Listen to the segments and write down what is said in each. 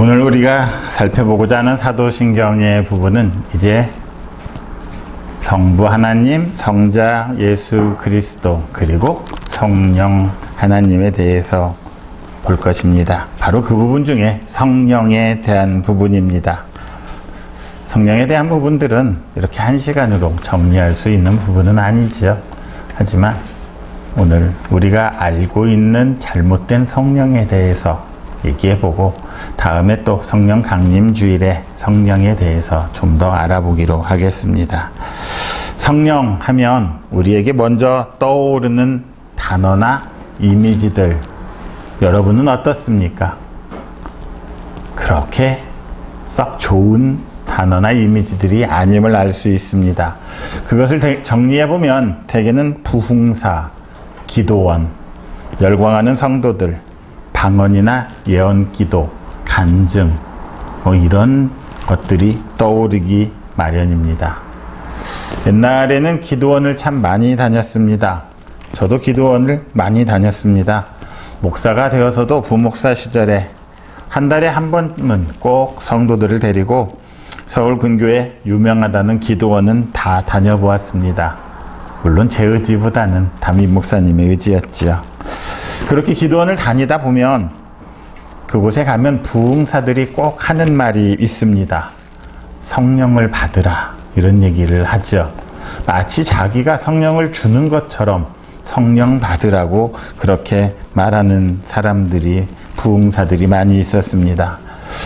오늘 우리가 살펴보고자 하는 사도신경의 부분은 이제 성부 하나님, 성자 예수 그리스도, 그리고 성령 하나님에 대해서 볼 것입니다. 바로 그 부분 중에 성령에 대한 부분입니다. 성령에 대한 부분들은 이렇게 한 시간으로 정리할 수 있는 부분은 아니지요. 하지만 오늘 우리가 알고 있는 잘못된 성령에 대해서 얘기해보고 다음에 또 성령 강림 주일에 성령에 대해서 좀 더 알아보기로 하겠습니다. 성령 하면 우리에게 먼저 떠오르는 단어나 이미지들, 여러분은 어떻습니까? 그렇게 썩 좋은 단어나 이미지들이 아님을 알 수 있습니다. 그것을 정리해보면 대개는 부흥사, 기도원, 열광하는 성도들, 방언이나 예언기도, 간증, 이런 것들이 떠오르기 마련입니다. 옛날에는 기도원을 참 많이 다녔습니다. 저도 기도원을 많이 다녔습니다. 목사가 되어서도 부목사 시절에 한 달에 한 번은 꼭 성도들을 데리고 서울 근교에 유명하다는 기도원은 다 다녀보았습니다. 물론 제 의지보다는 담임 목사님의 의지였지요. 그렇게 기도원을 다니다 보면 그곳에 가면 부흥사들이 꼭 하는 말이 있습니다. 성령을 받으라, 이런 얘기를 하죠. 마치 자기가 성령을 주는 것처럼 성령 받으라고 그렇게 말하는 사람들이, 부흥사들이 많이 있었습니다.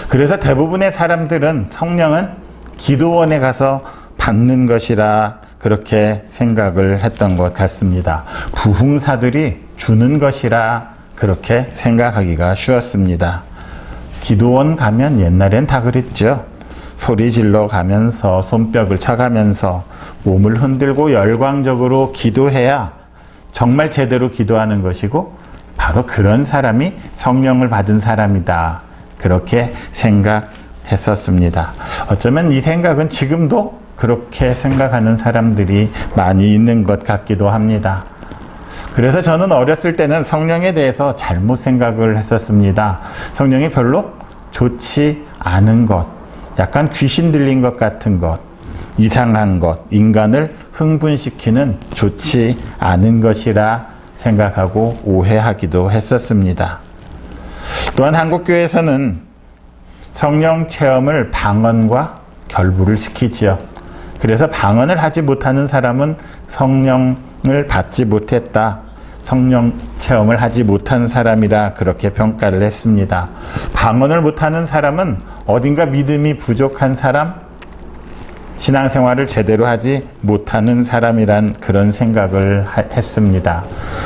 그래서 대부분의 사람들은 성령은 기도원에 가서 받는 것이라 그렇게 생각을 했던 것 같습니다. 부흥사들이 주는 것이라 그렇게 생각하기가 쉬웠습니다. 기도원 가면 옛날엔 다 그랬죠. 소리 질러 가면서 손뼉을 쳐가면서 몸을 흔들고 열광적으로 기도해야 정말 제대로 기도하는 것이고 바로 그런 사람이 성령을 받은 사람이다, 그렇게 생각했었습니다. 어쩌면 이 생각은 지금도 그렇게 생각하는 사람들이 많이 있는 것 같기도 합니다. 그래서 저는 어렸을 때는 성령에 대해서 잘못 생각을 했었습니다. 성령이 별로 좋지 않은 것, 약간 귀신 들린 것 같은 것, 이상한 것, 인간을 흥분시키는 좋지 않은 것이라 생각하고 오해하기도 했었습니다. 또한 한국교회에서는 성령 체험을 방언과 결부를 시키지요. 그래서 방언을 하지 못하는 사람은 성령을 받지 못했다, 성령 체험을 하지 못한 사람이라 그렇게 평가를 했습니다. 방언을 못하는 사람은 어딘가 믿음이 부족한 사람, 신앙생활을 제대로 하지 못하는 사람이란 그런 생각을 했습니다.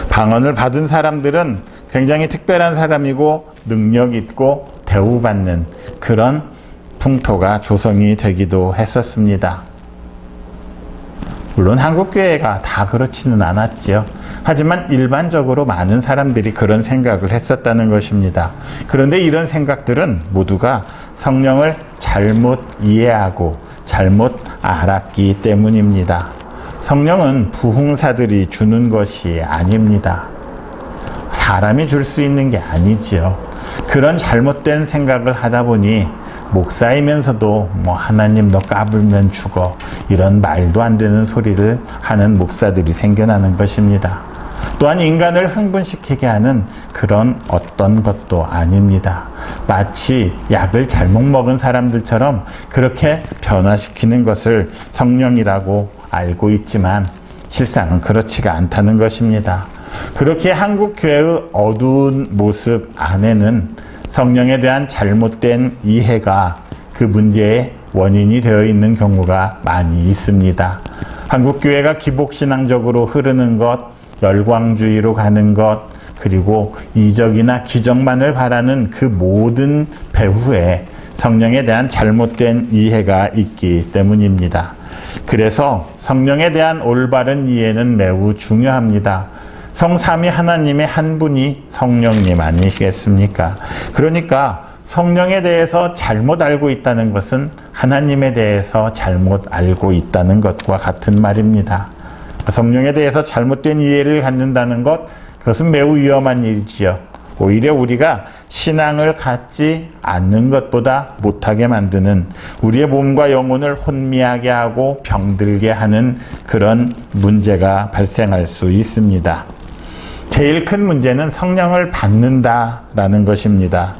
방언을 받은 사람들은 굉장히 특별한 사람이고 능력 있고 대우받는 그런 풍토가 조성이 되기도 했었습니다. 물론 한국교회가 다 그렇지는 않았지요. 하지만 일반적으로 많은 사람들이 그런 생각을 했었다는 것입니다. 그런데 이런 생각들은 모두가 성령을 잘못 이해하고 잘못 알았기 때문입니다. 성령은 부흥사들이 주는 것이 아닙니다. 사람이 줄 수 있는 게 아니지요. 그런 잘못된 생각을 하다 보니 목사이면서도 하나님 너 까불면 죽어, 이런 말도 안 되는 소리를 하는 목사들이 생겨나는 것입니다. 또한 인간을 흥분시키게 하는 그런 어떤 것도 아닙니다. 마치 약을 잘못 먹은 사람들처럼 그렇게 변화시키는 것을 성령이라고 알고 있지만 실상은 그렇지가 않다는 것입니다. 그렇게 한국교회의 어두운 모습 안에는 성령에 대한 잘못된 이해가 그 문제의 원인이 되어 있는 경우가 많이 있습니다. 한국교회가 기복신앙적으로 흐르는 것, 열광주의로 가는 것, 그리고 이적이나 기적만을 바라는 그 모든 배후에 성령에 대한 잘못된 이해가 있기 때문입니다. 그래서 성령에 대한 올바른 이해는 매우 중요합니다. 성삼위 하나님의 한 분이 성령님 아니시겠습니까? 그러니까 성령에 대해서 잘못 알고 있다는 것은 하나님에 대해서 잘못 알고 있다는 것과 같은 말입니다. 성령에 대해서 잘못된 이해를 갖는다는 것, 그것은 매우 위험한 일이지요. 오히려 우리가 신앙을 갖지 않는 것보다 못하게 만드는, 우리의 몸과 영혼을 혼미하게 하고 병들게 하는 그런 문제가 발생할 수 있습니다. 제일 큰 문제는 성령을 받는다라는 것입니다.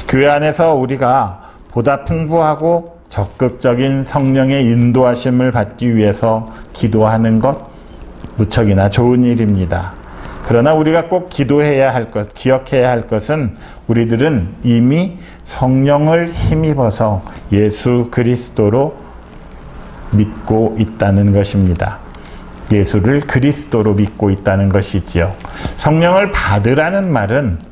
교회 안에서 우리가 보다 풍부하고 적극적인 성령의 인도하심을 받기 위해서 기도하는 것 무척이나 좋은 일입니다. 그러나 우리가 꼭 기도해야 할 것, 기억해야 할 것은 우리들은 이미 성령을 힘입어서 예수 그리스도로 믿고 있다는 것입니다. 예수를 그리스도로 믿고 있다는 것이지요. 성령을 받으라는 말은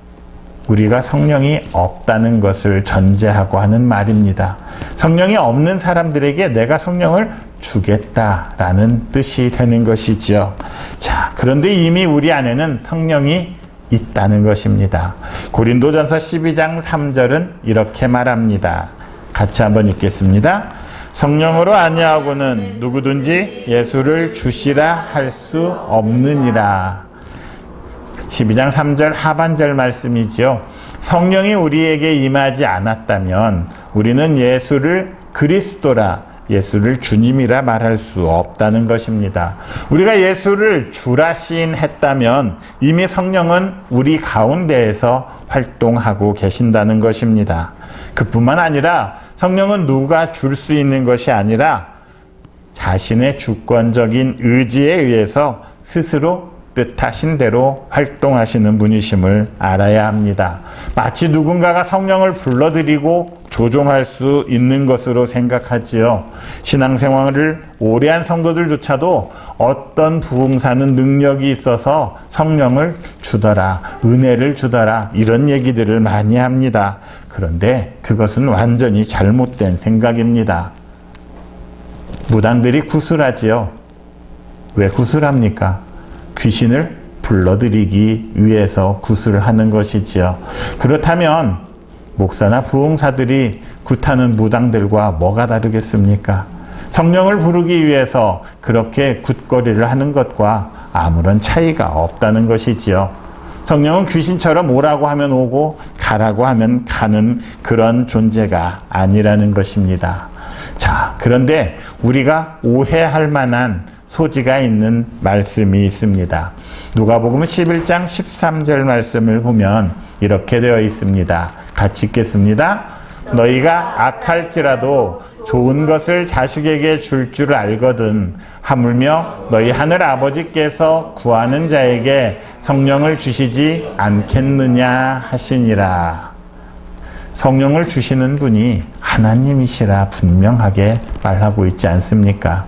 우리가 성령이 없다는 것을 전제하고 하는 말입니다. 성령이 없는 사람들에게 내가 성령을 주겠다라는 뜻이 되는 것이지요. 자, 그런데 이미 우리 안에는 성령이 있다는 것입니다. 고린도전서 12장 3절은 이렇게 말합니다. 같이 한번 읽겠습니다. 성령으로 아니하고는 누구든지 예수를 주시라 할 수 없느니라. 12장 3절 하반절 말씀이지요. 성령이 우리에게 임하지 않았다면 우리는 예수를 그리스도라, 예수를 주님이라 말할 수 없다는 것입니다. 우리가 예수를 주라 시인했다면 이미 성령은 우리 가운데에서 활동하고 계신다는 것입니다. 그뿐만 아니라 성령은 누가 줄 수 있는 것이 아니라 자신의 주권적인 의지에 의해서 스스로 뜻하신 대로 활동하시는 분이심을 알아야 합니다. 마치 누군가가 성령을 불러들이고 조종할 수 있는 것으로 생각하지요. 신앙생활을 오래 한 성도들조차도 어떤 부흥사는 능력이 있어서 성령을 주더라, 은혜를 주더라, 이런 얘기들을 많이 합니다. 그런데 그것은 완전히 잘못된 생각입니다. 무당들이 구슬하지요. 왜 구슬합니까? 귀신을 불러들이기 위해서 구슬을 하는 것이지요. 그렇다면 목사나 부흥사들이 굿하는 무당들과 뭐가 다르겠습니까? 성령을 부르기 위해서 그렇게 굿거리를 하는 것과 아무런 차이가 없다는 것이지요. 성령은 귀신처럼 오라고 하면 오고 가라고 하면 가는 그런 존재가 아니라는 것입니다. 자, 그런데 우리가 오해할 만한 소지가 있는 말씀이 있습니다. 누가복음 11장 13절 말씀을 보면 이렇게 되어 있습니다. 같이 읽겠습니다. 너희가 악할지라도 좋은 것을 자식에게 줄 줄 알거든 하물며 너희 하늘 아버지께서 구하는 자에게 성령을 주시지 않겠느냐 하시니라. 성령을 주시는 분이 하나님이시라 분명하게 말하고 있지 않습니까?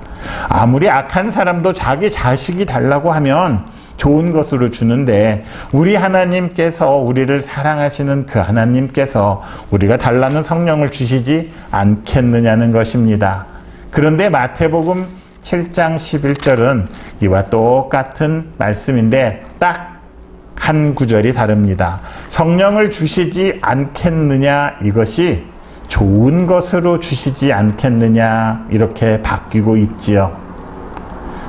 아무리 악한 사람도 자기 자식이 달라고 하면 좋은 것으로 주는데 우리 하나님께서, 우리를 사랑하시는 그 하나님께서 우리가 달라는 성령을 주시지 않겠느냐는 것입니다. 그런데 마태복음 7장 11절은 이와 똑같은 말씀인데 딱 한 구절이 다릅니다. 성령을 주시지 않겠느냐, 이것이 좋은 것으로 주시지 않겠느냐, 이렇게 바뀌고 있지요.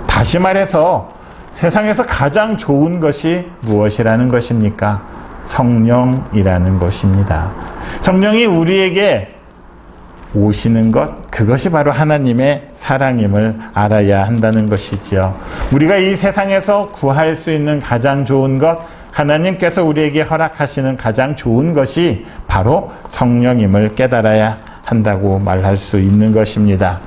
다시 말해서 세상에서 가장 좋은 것이 무엇이라는 것입니까? 성령이라는 것입니다. 성령이 우리에게 오시는 것, 그것이 바로 하나님의 사랑임을 알아야 한다는 것이지요. 우리가 이 세상에서 구할 수 있는 가장 좋은 것, 하나님께서 우리에게 허락하시는 가장 좋은 것이 바로 성령임을 깨달아야 한다고 말할 수 있는 것입니다.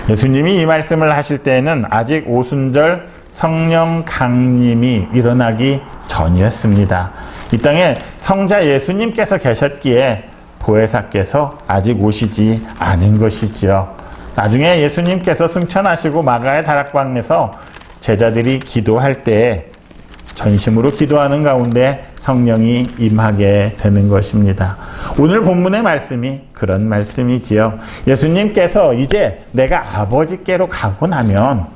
예수님이 이 말씀을 하실 때에는 아직 오순절 성령 강림이 일어나기 전이었습니다. 이 땅에 성자 예수님께서 계셨기에 보혜사께서 아직 오시지 않은 것이지요. 나중에 예수님께서 승천하시고 마가의 다락방에서 제자들이 기도할 때에 전심으로 기도하는 가운데 성령이 임하게 되는 것입니다. 오늘 본문의 말씀이 그런 말씀이지요. 예수님께서 이제 내가 아버지께로 가고 나면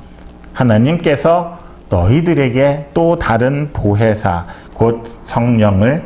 하나님께서 너희들에게 또 다른 보혜사, 곧 성령을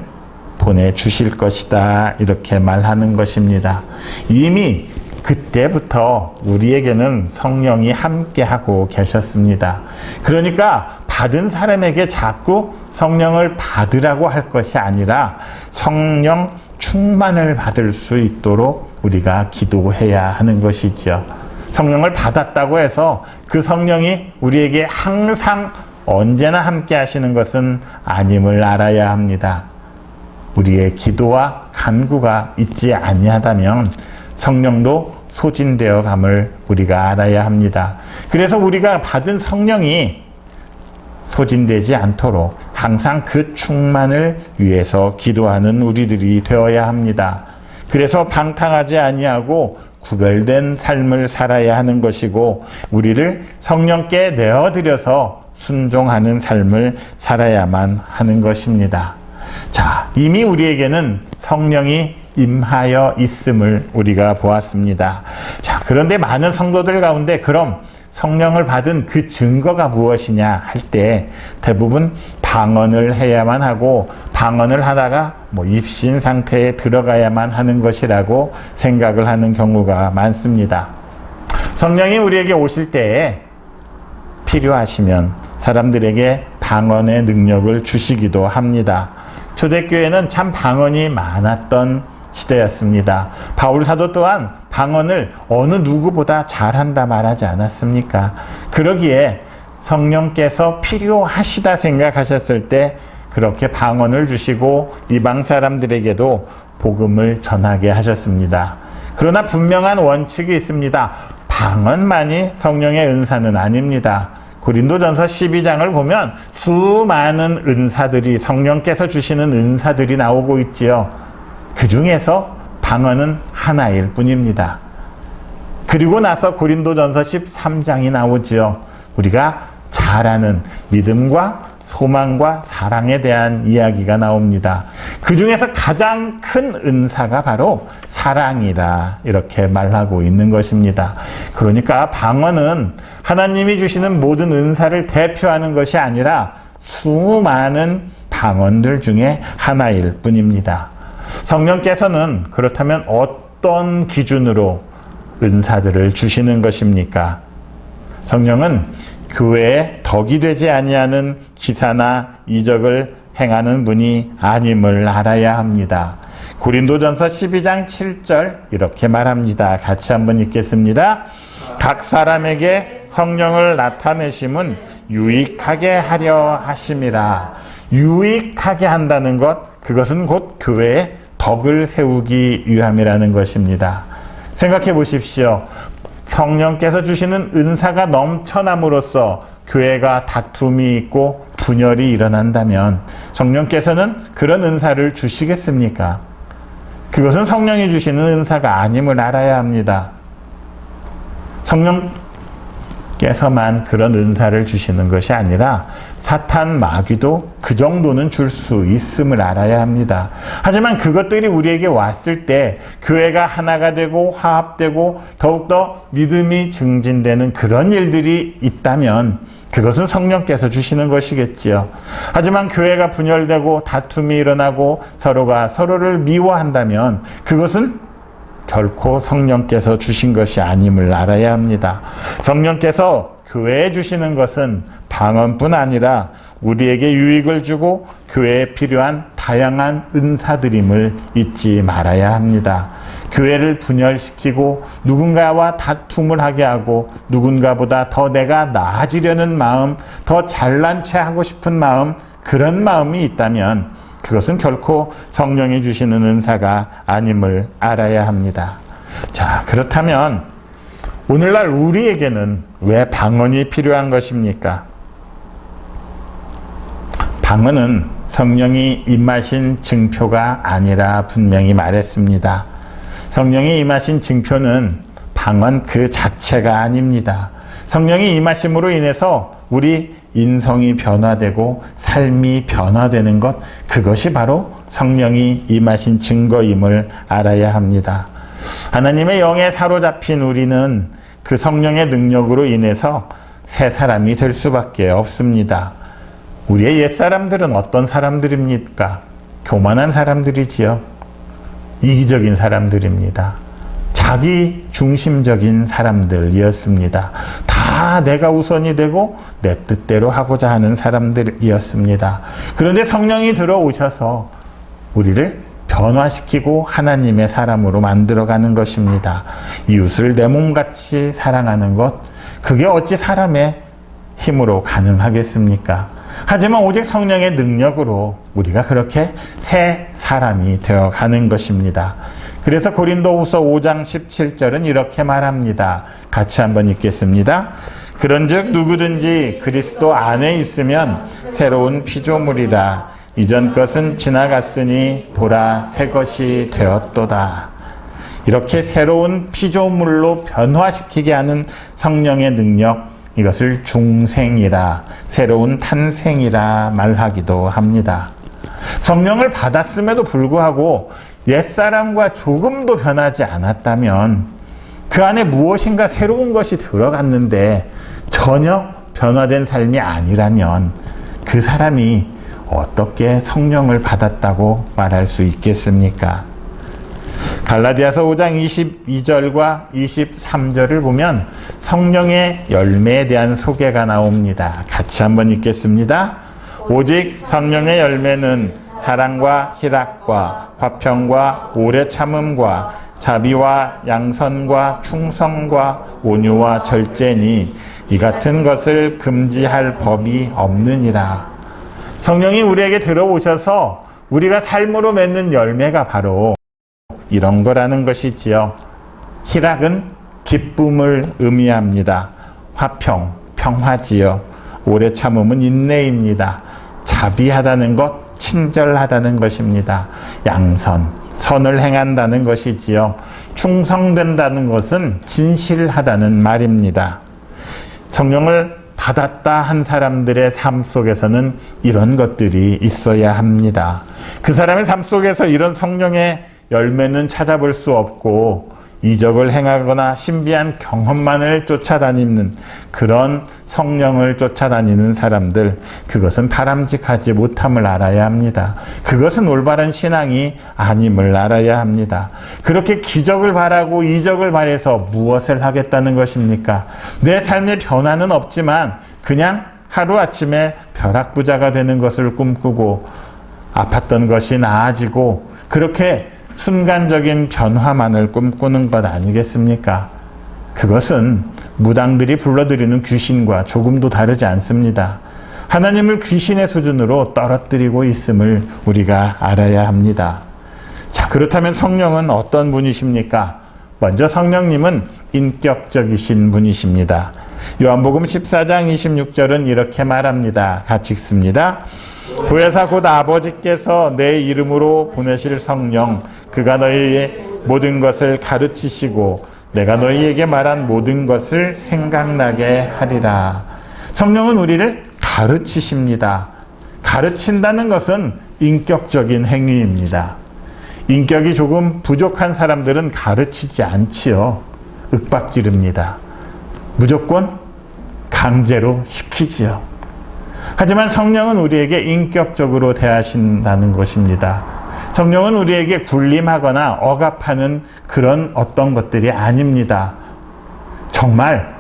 보내주실 것이다, 이렇게 말하는 것입니다. 이미 그때부터 우리에게는 성령이 함께하고 계셨습니다. 그러니까 받은 사람에게 자꾸 성령을 받으라고 할 것이 아니라 성령 충만을 받을 수 있도록 우리가 기도해야 하는 것이지요. 성령을 받았다고 해서 그 성령이 우리에게 항상 언제나 함께 하시는 것은 아님을 알아야 합니다. 우리의 기도와 간구가 있지 아니하다면 성령도 소진되어 감을 우리가 알아야 합니다. 그래서 우리가 받은 성령이 소진되지 않도록 항상 그 충만을 위해서 기도하는 우리들이 되어야 합니다. 그래서 방탕하지 아니하고 구별된 삶을 살아야 하는 것이고 우리를 성령께 내어드려서 순종하는 삶을 살아야만 하는 것입니다. 자, 이미 우리에게는 성령이 임하여 있음을 우리가 보았습니다. 자, 그런데 많은 성도들 가운데 그럼 성령을 받은 그 증거가 무엇이냐 할 때 대부분 방언을 해야만 하고 방언을 하다가 입신 상태에 들어가야만 하는 것이라고 생각을 하는 경우가 많습니다. 성령이 우리에게 오실 때에 필요하시면 사람들에게 방언의 능력을 주시기도 합니다. 초대교회는 참 방언이 많았던 시대였습니다. 바울 사도 또한 방언을 어느 누구보다 잘한다 말하지 않았습니까? 그러기에 성령께서 필요하시다 생각하셨을 때 그렇게 방언을 주시고 이방 사람들에게도 복음을 전하게 하셨습니다. 그러나 분명한 원칙이 있습니다. 방언만이 성령의 은사는 아닙니다. 고린도전서 12장을 보면 수많은 은사들이 성령께서 주시는 은사들이 나오고 있지요. 그 중에서 방언은 하나일 뿐입니다. 그리고 나서 고린도전서 13장이 나오지요. 우리가 잘 아는 믿음과 소망과 사랑에 대한 이야기가 나옵니다. 그 중에서 가장 큰 은사가 바로 사랑이라 이렇게 말하고 있는 것입니다. 그러니까 방언은 하나님이 주시는 모든 은사를 대표하는 것이 아니라 수많은 방언들 중에 하나일 뿐입니다. 성령께서는 그렇다면 어떤 기준으로 은사들을 주시는 것입니까? 성령은 교회에 덕이 되지 아니하는 기사나 이적을 행하는 분이 아님을 알아야 합니다. 고린도전서 12장 7절 이렇게 말합니다. 같이 한번 읽겠습니다. 각 사람에게 성령을 나타내심은 유익하게 하려 하심이라. 유익하게 한다는 것, 그것은 곧 교회에 덕을 세우기 위함이라는 것입니다. 생각해 보십시오. 성령께서 주시는 은사가 넘쳐남으로써 교회가 다툼이 있고 분열이 일어난다면 성령께서는 그런 은사를 주시겠습니까? 그것은 성령이 주시는 은사가 아님을 알아야 합니다. 성령께서만 그런 은사를 주시는 것이 아니라 사탄 마귀도 그 정도는 줄 수 있음을 알아야 합니다. 하지만 그것들이 우리에게 왔을 때 교회가 하나가 되고 화합되고 더욱더 믿음이 증진되는 그런 일들이 있다면 그것은 성령께서 주시는 것이겠지요. 하지만 교회가 분열되고 다툼이 일어나고 서로가 서로를 미워한다면 그것은 결코 성령께서 주신 것이 아님을 알아야 합니다. 성령께서 교회에 주시는 것은 방언뿐 아니라 우리에게 유익을 주고 교회에 필요한 다양한 은사들임을 잊지 말아야 합니다. 교회를 분열시키고 누군가와 다툼을 하게 하고 누군가보다 더 내가 나아지려는 마음, 더 잘난 체 하고 싶은 마음, 그런 마음이 있다면 그것은 결코 성령이 주시는 은사가 아님을 알아야 합니다. 자, 그렇다면 오늘날 우리에게는 왜 방언이 필요한 것입니까? 방언은 성령이 임하신 증표가 아니라 분명히 말했습니다. 성령이 임하신 증표는 방언 그 자체가 아닙니다. 성령이 임하심으로 인해서 우리 인성이 변화되고 삶이 변화되는 것, 그것이 바로 성령이 임하신 증거임을 알아야 합니다. 하나님의 영에 사로잡힌 우리는 그 성령의 능력으로 인해서 새 사람이 될 수밖에 없습니다. 우리의 옛사람들은 어떤 사람들입니까? 교만한 사람들이지요. 이기적인 사람들입니다. 자기 중심적인 사람들이었습니다. 다 내가 우선이 되고 내 뜻대로 하고자 하는 사람들이었습니다. 그런데 성령이 들어오셔서 우리를 변화시키고 하나님의 사람으로 만들어가는 것입니다. 이웃을 내 몸같이 사랑하는 것, 그게 어찌 사람의 힘으로 가능하겠습니까? 하지만 오직 성령의 능력으로 우리가 그렇게 새 사람이 되어가는 것입니다. 그래서 고린도후서 5장 17절은 이렇게 말합니다. 같이 한번 읽겠습니다. 그런즉 누구든지 그리스도 안에 있으면 새로운 피조물이라. 이전 것은 지나갔으니 보라 새 것이 되었도다. 이렇게 새로운 피조물로 변화시키게 하는 성령의 능력, 이것을 중생이라, 새로운 탄생이라 말하기도 합니다. 성령을 받았음에도 불구하고 옛사람과 조금도 변하지 않았다면, 그 안에 무엇인가 새로운 것이 들어갔는데 전혀 변화된 삶이 아니라면 그 사람이 어떻게 성령을 받았다고 말할 수 있겠습니까? 갈라디아서 5장 22절과 23절을 보면 성령의 열매에 대한 소개가 나옵니다. 같이 한번 읽겠습니다. 오직 성령의 열매는 사랑과 희락과 화평과 오래 참음과 자비와 양선과 충성과 온유와 절제니 이 같은 것을 금지할 법이 없느니라. 성령이 우리에게 들어오셔서 우리가 삶으로 맺는 열매가 바로 이런 거라는 것이지요. 희락은 기쁨을 의미합니다. 화평, 평화지요. 오래 참음은 인내입니다. 자비하다는 것, 친절하다는 것입니다. 양선, 선을 행한다는 것이지요. 충성된다는 것은 진실하다는 말입니다. 성령을 받았다 한 사람들의 삶 속에서는 이런 것들이 있어야 합니다. 그 사람의 삶 속에서 이런 성령의 열매는 찾아볼 수 없고 이적을 행하거나 신비한 경험만을 쫓아다니는 그런 성령을 쫓아다니는 사람들, 그것은 바람직하지 못함을 알아야 합니다. 그것은 올바른 신앙이 아님을 알아야 합니다. 그렇게 기적을 바라고 이적을 바라서 무엇을 하겠다는 것입니까? 내 삶의 변화는 없지만 그냥 하루아침에 벼락부자가 되는 것을 꿈꾸고 아팠던 것이 나아지고 그렇게 순간적인 변화만을 꿈꾸는 것 아니겠습니까? 그것은 무당들이 불러들이는 귀신과 조금도 다르지 않습니다. 하나님을 귀신의 수준으로 떨어뜨리고 있음을 우리가 알아야 합니다. 자, 그렇다면 성령은 어떤 분이십니까? 먼저 성령님은 인격적이신 분이십니다. 요한복음 14장 26절은 이렇게 말합니다. 같이 읽습니다. 보혜사 곧 아버지께서 내 이름으로 보내실 성령, 그가 너희의 모든 것을 가르치시고 내가 너희에게 말한 모든 것을 생각나게 하리라. 성령은 우리를 가르치십니다. 가르친다는 것은 인격적인 행위입니다. 인격이 조금 부족한 사람들은 가르치지 않지요. 윽박지릅니다. 무조건 강제로 시키지요. 하지만 성령은 우리에게 인격적으로 대하신다는 것입니다. 성령은 우리에게 군림하거나 억압하는 그런 어떤 것들이 아닙니다. 정말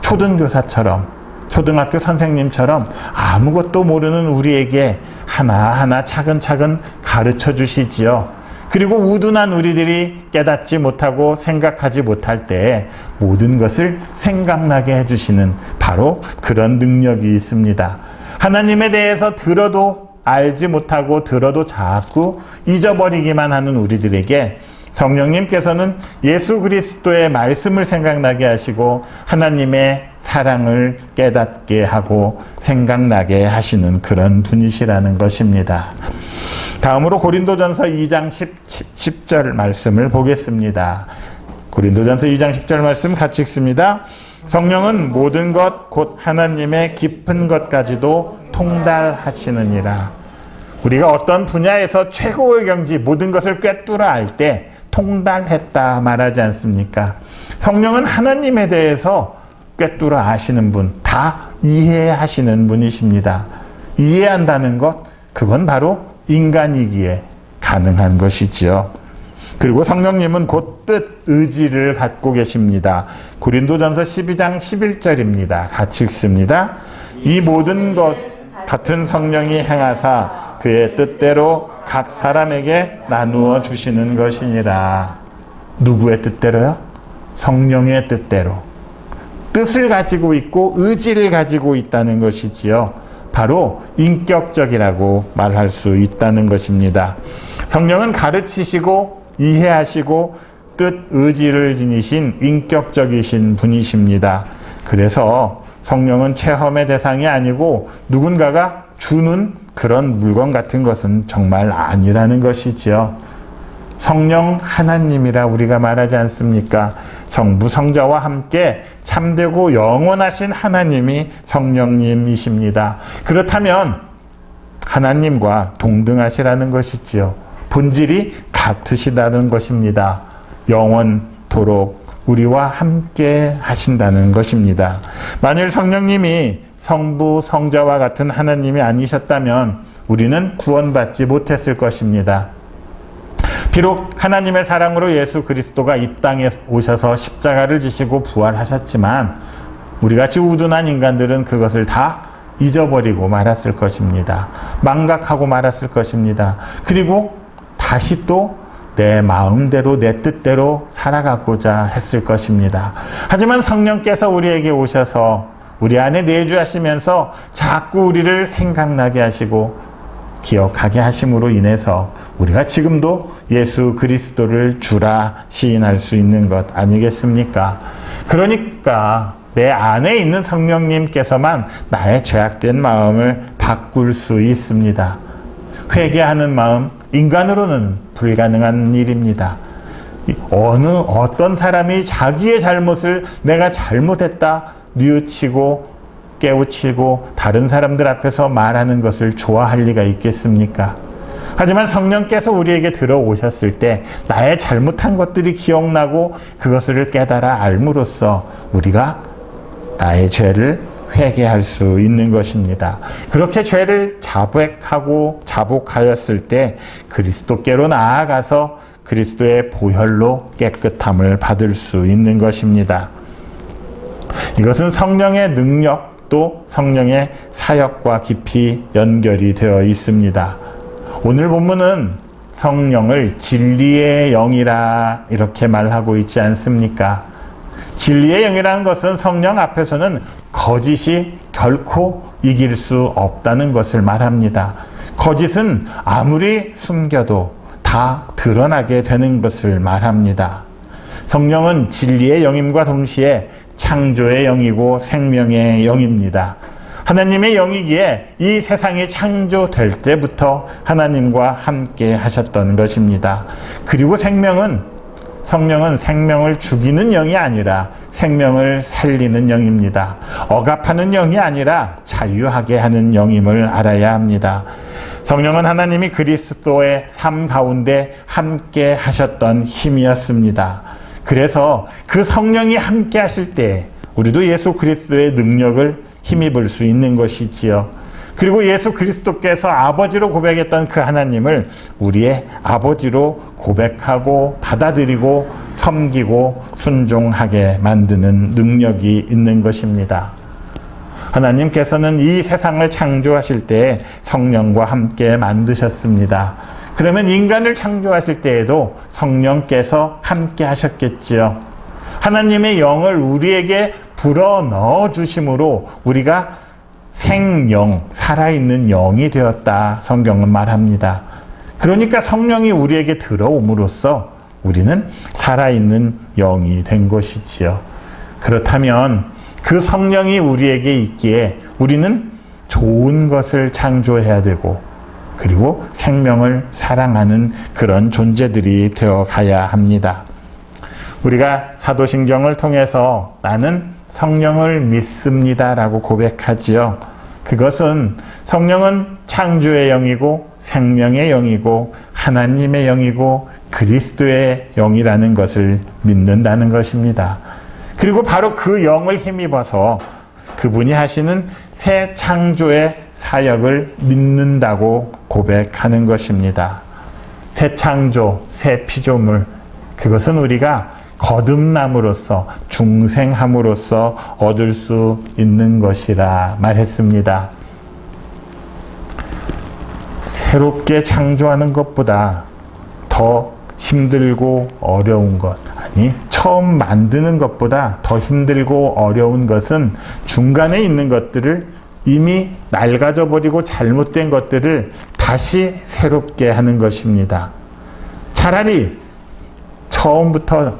초등교사처럼, 초등학교 선생님처럼 아무것도 모르는 우리에게 하나하나 차근차근 가르쳐 주시지요. 그리고 우둔한 우리들이 깨닫지 못하고 생각하지 못할 때 모든 것을 생각나게 해주시는 바로 그런 능력이 있습니다. 하나님에 대해서 들어도 알지 못하고 들어도 자꾸 잊어버리기만 하는 우리들에게 성령님께서는 예수 그리스도의 말씀을 생각나게 하시고 하나님의 사랑을 깨닫게 하고 생각나게 하시는 그런 분이시라는 것입니다. 다음으로 고린도전서 2장 10절 말씀을 보겠습니다. 고린도전서 2장 10절 말씀 같이 읽습니다. 성령은 모든 것 곧 하나님의 깊은 것까지도 통달하시느니라. 우리가 어떤 분야에서 최고의 경지 모든 것을 꿰뚫어 알 때 통달했다 말하지 않습니까? 성령은 하나님에 대해서 꿰뚫어 아시는 분, 다 이해하시는 분이십니다. 이해한다는 것, 그건 바로 인간이기에 가능한 것이지요. 그리고 성령님은 곧 뜻, 의지를 갖고 계십니다. 고린도전서 12장 11절입니다. 같이 읽습니다. 이 모든 것 같은 성령이 행하사 그의 뜻대로 각 사람에게 나누어 주시는 것이니라. 누구의 뜻대로요? 성령의 뜻대로. 뜻을 가지고 있고 의지를 가지고 있다는 것이지요. 바로 인격적이라고 말할 수 있다는 것입니다. 성령은 가르치시고 이해하시고 뜻, 의지를 지니신 인격적이신 분이십니다. 그래서 성령은 체험의 대상이 아니고 누군가가 주는 그런 물건 같은 것은 정말 아니라는 것이지요. 성령 하나님이라 우리가 말하지 않습니까? 성부 성자와 함께 참되고 영원하신 하나님이 성령님이십니다. 그렇다면 하나님과 동등하시라는 것이지요. 본질이 같으시다는 것입니다. 영원토록 우리와 함께 하신다는 것입니다. 만일 성령님이 성부 성자와 같은 하나님이 아니셨다면 우리는 구원받지 못했을 것입니다. 비록 하나님의 사랑으로 예수 그리스도가 이 땅에 오셔서 십자가를 지시고 부활하셨지만 우리같이 우둔한 인간들은 그것을 다 잊어버리고 말았을 것입니다. 망각하고 말았을 것입니다. 그리고 다시 또 내 마음대로 내 뜻대로 살아가고자 했을 것입니다. 하지만 성령께서 우리에게 오셔서 우리 안에 내주하시면서 자꾸 우리를 생각나게 하시고 기억하게 하심으로 인해서 우리가 지금도 예수 그리스도를 주라 시인할 수 있는 것 아니겠습니까? 그러니까 내 안에 있는 성령님께서만 나의 죄악된 마음을 바꿀 수 있습니다. 회개하는 마음, 인간으로는 불가능한 일입니다. 어떤 사람이 자기의 잘못을 내가 잘못했다 뉘우치고 깨우치고 다른 사람들 앞에서 말하는 것을 좋아할 리가 있겠습니까? 하지만 성령께서 우리에게 들어오셨을 때 나의 잘못한 것들이 기억나고 그것을 깨달아 알므로써 우리가 나의 죄를 회개할 수 있는 것입니다. 그렇게 죄를 자복하였을 때 그리스도께로 나아가서 그리스도의 보혈로 깨끗함을 받을 수 있는 것입니다. 이것은 성령의 능력 또 성령의 사역과 깊이 연결이 되어 있습니다. 오늘 본문은 성령을 진리의 영이라 이렇게 말하고 있지 않습니까? 진리의 영이라는 것은 성령 앞에서는 거짓이 결코 이길 수 없다는 것을 말합니다. 거짓은 아무리 숨겨도 다 드러나게 되는 것을 말합니다. 성령은 진리의 영임과 동시에 창조의 영이고 생명의 영입니다. 하나님의 영이기에 이 세상이 창조될 때부터 하나님과 함께 하셨던 것입니다. 그리고 성령은 생명을 죽이는 영이 아니라 생명을 살리는 영입니다. 억압하는 영이 아니라 자유하게 하는 영임을 알아야 합니다. 성령은 하나님이 그리스도의 삶 가운데 함께 하셨던 힘이었습니다. 그래서 그 성령이 함께 하실 때 우리도 예수 그리스도의 능력을 힘입을 수 있는 것이지요. 그리고 예수 그리스도께서 아버지로 고백했던 그 하나님을 우리의 아버지로 고백하고 받아들이고 섬기고 순종하게 만드는 능력이 있는 것입니다. 하나님께서는 이 세상을 창조하실 때 성령과 함께 만드셨습니다. 그러면 인간을 창조하실 때에도 성령께서 함께 하셨겠지요. 하나님의 영을 우리에게 불어넣어 주심으로 우리가 생영, 살아있는 영이 되었다 성경은 말합니다. 그러니까 성령이 우리에게 들어옴으로써 우리는 살아있는 영이 된 것이지요. 그렇다면 그 성령이 우리에게 있기에 우리는 좋은 것을 창조해야 되고 그리고 생명을 사랑하는 그런 존재들이 되어 가야 합니다. 우리가 사도신경을 통해서 나는 성령을 믿습니다라고 고백하지요. 그것은 성령은 창조의 영이고 생명의 영이고 하나님의 영이고 그리스도의 영이라는 것을 믿는다는 것입니다. 그리고 바로 그 영을 힘입어서 그분이 하시는 새 창조의 사역을 믿는다고 고백하는 것입니다. 새 창조, 새 피조물, 그것은 우리가 거듭남으로써 중생함으로써 얻을 수 있는 것이라 말했습니다. 새롭게 창조하는 것보다 더 힘들고 어려운 것, 아니 처음 만드는 것보다 더 힘들고 어려운 것은 중간에 있는 것들을 이미 낡아져 버리고 잘못된 것들을 다시 새롭게 하는 것입니다. 차라리 처음부터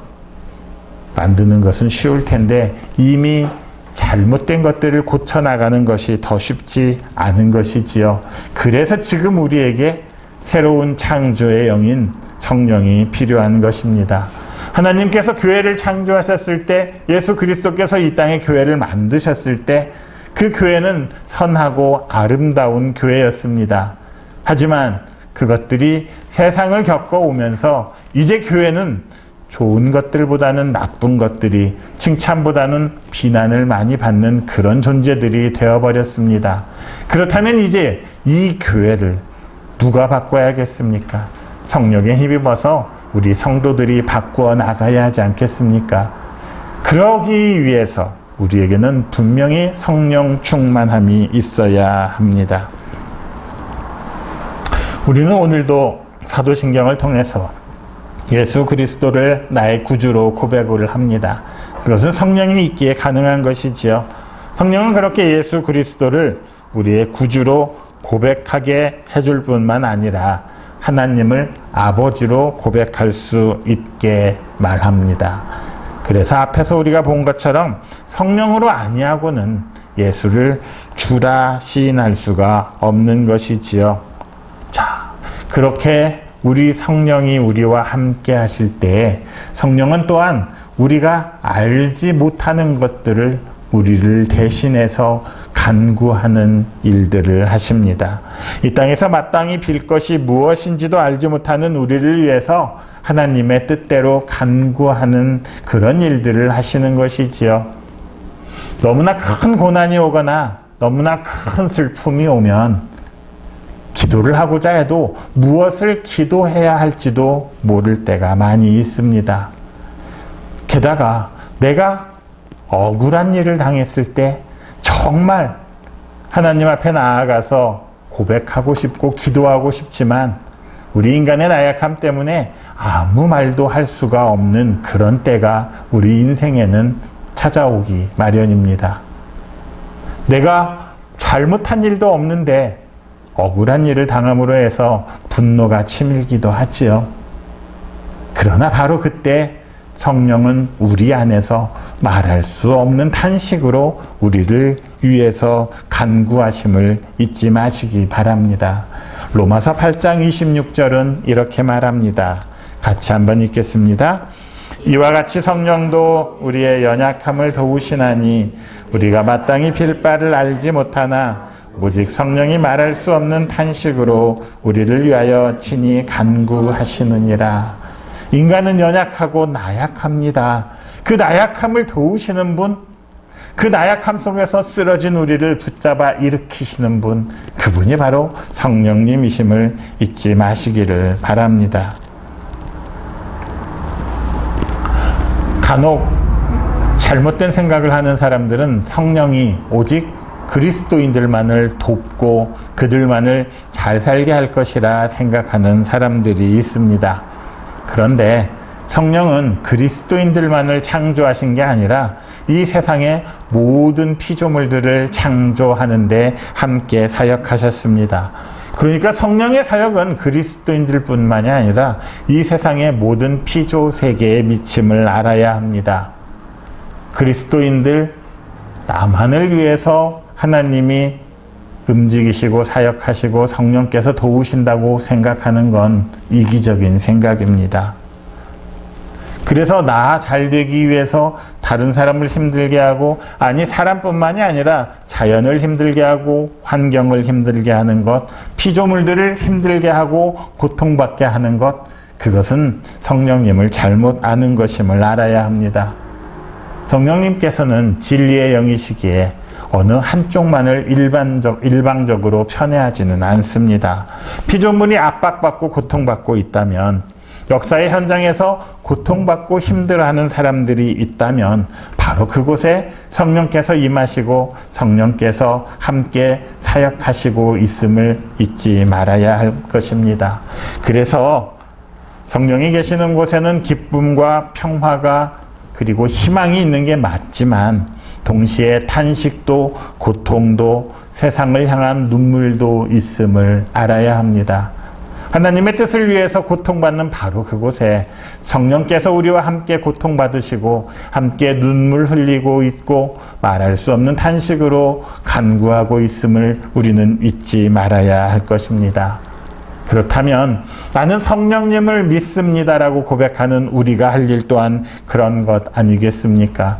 만드는 것은 쉬울 텐데 이미 잘못된 것들을 고쳐나가는 것이 더 쉽지 않은 것이지요. 그래서 지금 우리에게 새로운 창조의 영인 성령이 필요한 것입니다. 하나님께서 교회를 창조하셨을 때, 예수 그리스도께서 이 땅에 교회를 만드셨을 때 그 교회는 선하고 아름다운 교회였습니다. 하지만 그것들이 세상을 겪어오면서 이제 교회는 좋은 것들보다는 나쁜 것들이, 칭찬보다는 비난을 많이 받는 그런 존재들이 되어버렸습니다. 그렇다면 이제 이 교회를 누가 바꿔야겠습니까? 성령에 힘입어서 우리 성도들이 바꾸어 나가야 하지 않겠습니까? 그러기 위해서 우리에게는 분명히 성령 충만함이 있어야 합니다. 우리는 오늘도 사도신경을 통해서 예수 그리스도를 나의 구주로 고백을 합니다. 그것은 성령이 있기에 가능한 것이지요. 성령은 그렇게 예수 그리스도를 우리의 구주로 고백하게 해줄 뿐만 아니라 하나님을 아버지로 고백할 수 있게 말합니다. 그래서 앞에서 우리가 본 것처럼 성령으로 아니하고는 예수를 주라 시인할 수가 없는 것이지요. 자, 그렇게 우리 성령이 우리와 함께 하실 때에 성령은 또한 우리가 알지 못하는 것들을 우리를 대신해서 간구하는 일들을 하십니다. 이 땅에서 마땅히 빌 것이 무엇인지도 알지 못하는 우리를 위해서 하나님의 뜻대로 간구하는 그런 일들을 하시는 것이지요. 너무나 큰 고난이 오거나 너무나 큰 슬픔이 오면 기도를 하고자 해도 무엇을 기도해야 할지도 모를 때가 많이 있습니다. 게다가 내가 억울한 일을 당했을 때 정말 하나님 앞에 나아가서 고백하고 싶고 기도하고 싶지만 우리 인간의 나약함 때문에 아무 말도 할 수가 없는 그런 때가 우리 인생에는 찾아오기 마련입니다. 내가 잘못한 일도 없는데 억울한 일을 당함으로 해서 분노가 치밀기도 하지요. 그러나 바로 그때 성령은 우리 안에서 말할 수 없는 탄식으로 우리를 위해서 간구하심을 잊지 마시기 바랍니다. 로마서 8장 26절은 이렇게 말합니다. 같이 한번 읽겠습니다. 이와 같이 성령도 우리의 연약함을 도우시나니 우리가 마땅히 빌 바를 알지 못하나 오직 성령이 말할 수 없는 탄식으로 우리를 위하여 친히 간구하시느니라. 인간은 연약하고 나약합니다. 그 나약함을 도우시는 분, 그 나약함 속에서 쓰러진 우리를 붙잡아 일으키시는 분, 그분이 바로 성령님이심을 잊지 마시기를 바랍니다. 간혹 잘못된 생각을 하는 사람들은 성령이 오직 그리스도인들만을 돕고 그들만을 잘 살게 할 것이라 생각하는 사람들이 있습니다. 그런데 성령은 그리스도인들만을 창조하신 게 아니라 이 세상의 모든 피조물들을 창조하는 데 함께 사역하셨습니다. 그러니까 성령의 사역은 그리스도인들 뿐만이 아니라 이 세상의 모든 피조 세계에 미침을 알아야 합니다. 그리스도인들 나만을 위해서 하나님이 움직이시고 사역하시고 성령께서 도우신다고 생각하는 건 이기적인 생각입니다. 그래서 나 잘 되기 위해서 다른 사람을 힘들게 하고, 아니 사람뿐만이 아니라 자연을 힘들게 하고 환경을 힘들게 하는 것, 피조물들을 힘들게 하고 고통받게 하는 것, 그것은 성령님을 잘못 아는 것임을 알아야 합니다. 성령님께서는 진리의 영이시기에 어느 한쪽만을 일방적으로 편애하지는 않습니다. 피조물이 압박받고 고통받고 있다면, 역사의 현장에서 고통받고 힘들어하는 사람들이 있다면 바로 그곳에 성령께서 임하시고 성령께서 함께 사역하시고 있음을 잊지 말아야 할 것입니다. 그래서 성령이 계시는 곳에는 기쁨과 평화가 그리고 희망이 있는 게 맞지만 동시에 탄식도 고통도 세상을 향한 눈물도 있음을 알아야 합니다. 하나님의 뜻을 위해서 고통받는 바로 그곳에 성령께서 우리와 함께 고통받으시고 함께 눈물 흘리고 있고 말할 수 없는 탄식으로 간구하고 있음을 우리는 잊지 말아야 할 것입니다. 그렇다면 나는 성령님을 믿습니다라고 고백하는 우리가 할 일 또한 그런 것 아니겠습니까?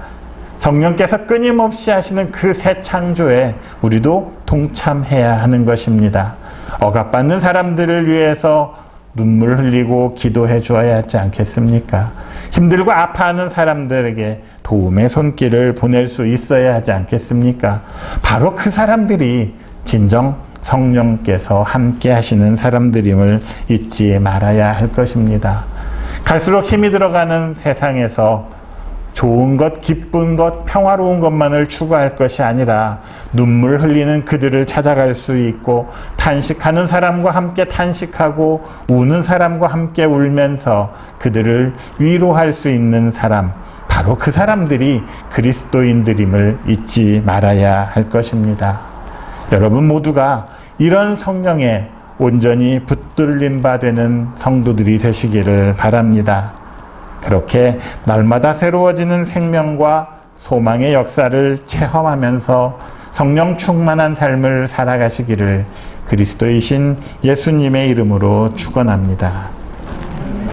성령께서 끊임없이 하시는 그 새 창조에 우리도 동참해야 하는 것입니다. 억압받는 사람들을 위해서 눈물 흘리고 기도해 주어야 하지 않겠습니까? 힘들고 아파하는 사람들에게 도움의 손길을 보낼 수 있어야 하지 않겠습니까? 바로 그 사람들이 진정 성령께서 함께 하시는 사람들임을 잊지 말아야 할 것입니다. 갈수록 힘이 들어가는 세상에서 좋은 것, 기쁜 것, 평화로운 것만을 추구할 것이 아니라 눈물 흘리는 그들을 찾아갈 수 있고 탄식하는 사람과 함께 탄식하고 우는 사람과 함께 울면서 그들을 위로할 수 있는 사람, 바로 그 사람들이 그리스도인들임을 잊지 말아야 할 것입니다. 여러분 모두가 이런 성령에 온전히 붙들림 바 되는 성도들이 되시기를 바랍니다. 그렇게 날마다 새로워지는 생명과 소망의 역사를 체험하면서 성령 충만한 삶을 살아가시기를 그리스도이신 예수님의 이름으로 축원합니다.